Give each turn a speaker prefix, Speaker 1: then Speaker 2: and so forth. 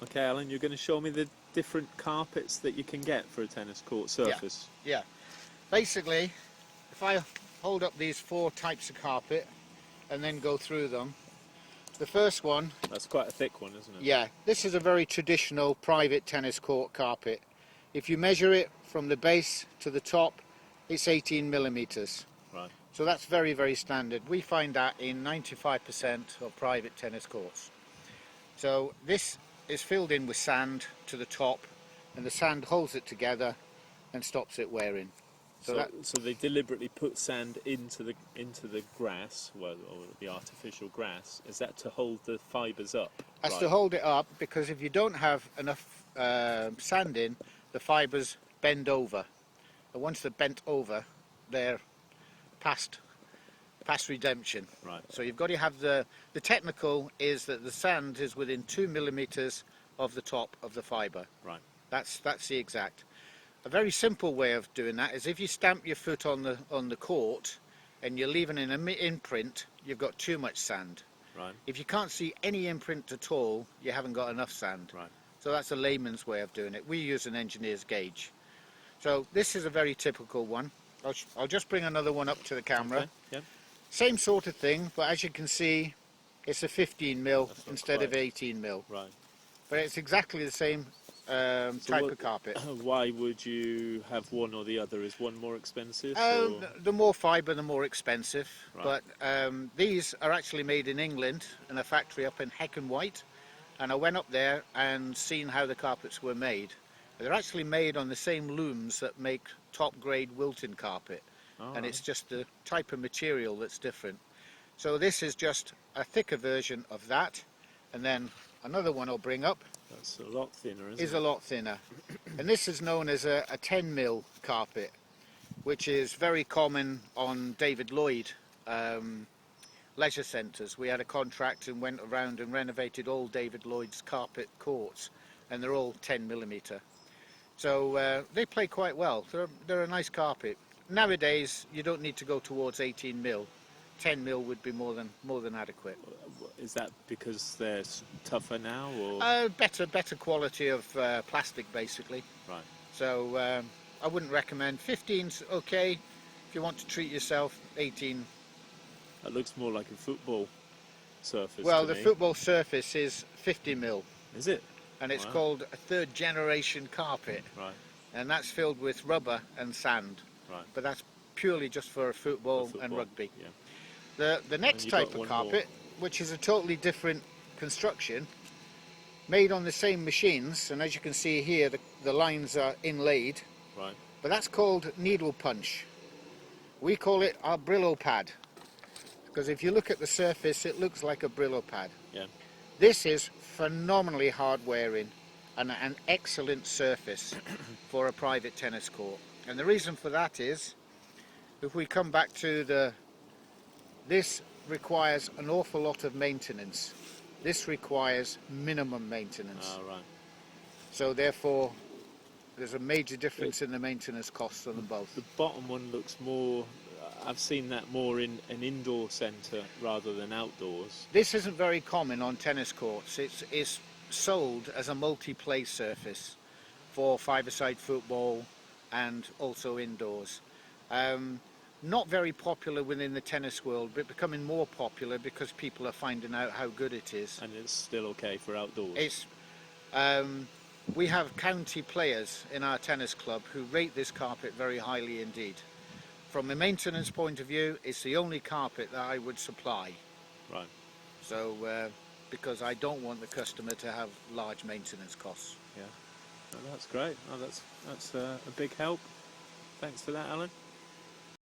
Speaker 1: Okay, Alan, you're going to show me the different carpets that you can get for a tennis court surface.
Speaker 2: Yeah. Basically, if I hold up these 4 types of carpet and then go through them, the first one,
Speaker 1: That's quite a thick one, isn't it?
Speaker 2: yeah, this is a very traditional private tennis court carpet. If you measure it from the base to the top, it's 18 millimeters.
Speaker 1: Right.
Speaker 2: So that's very, very standard. We find that in 95% of private tennis courts. So this is filled in with sand to the top, and the sand holds it together and stops it wearing.
Speaker 1: So they deliberately put sand into the grass, well, or the artificial grass. Is that to hold the fibres up?
Speaker 2: That's
Speaker 1: right.
Speaker 2: to hold it up, because if you don't have enough sand in, the fibres bend over. And once they're bent over, they're past redemption.
Speaker 1: Right.
Speaker 2: So you've got to have the technical is that the sand is within 2 millimeters of the top of the fibre.
Speaker 1: Right.
Speaker 2: That's the exact. A very simple way of doing that is if you stamp your foot on the court and you're leaving an imprint, you've got too much sand.
Speaker 1: Right.
Speaker 2: If you can't see any imprint at all, you haven't got enough sand.
Speaker 1: Right.
Speaker 2: So that's a layman's way of doing it. We use an engineer's gauge. So this is a very typical one. I'll just bring another one up to the camera.
Speaker 1: Okay. Yeah.
Speaker 2: Same sort of thing, but as you can see, it's a 15 mil instead of
Speaker 1: quite.
Speaker 2: 18 mil.
Speaker 1: Right.
Speaker 2: But it's exactly the same type of carpet.
Speaker 1: Why would you have one or the other? Is one more expensive?
Speaker 2: The more fibre, the more expensive.
Speaker 1: Right.
Speaker 2: But these are actually made in England in a factory up in White. And I went up there and seen how the carpets were made. They're actually made on the same looms that make top grade Wilton carpet.
Speaker 1: Oh,
Speaker 2: and it's just the type of material that's different. So this is just a thicker version of that. And then another one I'll bring up.
Speaker 1: That's a lot thinner, isn't it?
Speaker 2: Is a lot thinner. And this is known as a 10 mil carpet, which is very common on David Lloyd leisure centres. We had a contract and went around and renovated all David Lloyd's carpet courts, and they're all 10 millimetre. So they play quite well. They're a nice carpet. Nowadays, you don't need to go towards 18 mil. 10 mil would be more than adequate.
Speaker 1: Is that because they're tougher now, or
Speaker 2: better quality of plastic, basically.
Speaker 1: right?
Speaker 2: So I wouldn't recommend. 15's okay if you want to treat yourself. 18.
Speaker 1: That looks more like a football surface.
Speaker 2: Well,
Speaker 1: to
Speaker 2: the
Speaker 1: me.
Speaker 2: football surface is 50 mil,
Speaker 1: Is it?
Speaker 2: and it's
Speaker 1: Wow.
Speaker 2: called a 3rd generation carpet,
Speaker 1: Right.
Speaker 2: and that's filled with rubber and sand.
Speaker 1: Right.
Speaker 2: But that's purely just for football,
Speaker 1: For
Speaker 2: and
Speaker 1: football,
Speaker 2: rugby.
Speaker 1: Yeah.
Speaker 2: The next
Speaker 1: you've
Speaker 2: type
Speaker 1: got
Speaker 2: of
Speaker 1: one
Speaker 2: carpet, which is a totally different construction, made on the same machines, and as you can see here, the lines are inlaid,
Speaker 1: Right.
Speaker 2: but that's called needle punch. We call it our Brillo pad, because if you look at the surface, it looks like a Brillo pad.
Speaker 1: Yeah.
Speaker 2: This is phenomenally hard wearing and an excellent surface for a private tennis court. And the reason for that is, if we come back to this requires an awful lot of maintenance. This requires minimum maintenance.
Speaker 1: Ah, right.
Speaker 2: So therefore, there's a major difference in the maintenance costs on them both.
Speaker 1: The bottom one looks more. I've seen that more in an indoor centre rather than outdoors.
Speaker 2: This isn't very common on tennis courts. It's sold as a multi-play surface for five-a-side football and also indoors. Not very popular within the tennis world, but becoming more popular because people are finding out how good it is.
Speaker 1: And it's still okay for outdoors.
Speaker 2: It's we have county players in our tennis club who rate this carpet very highly indeed. From a maintenance point of view, it's the only carpet that I would supply.
Speaker 1: Right.
Speaker 2: So, because I don't want the customer to have large maintenance costs.
Speaker 1: Yeah. Oh, that's great. Oh, that's a big help. Thanks for that, Alan.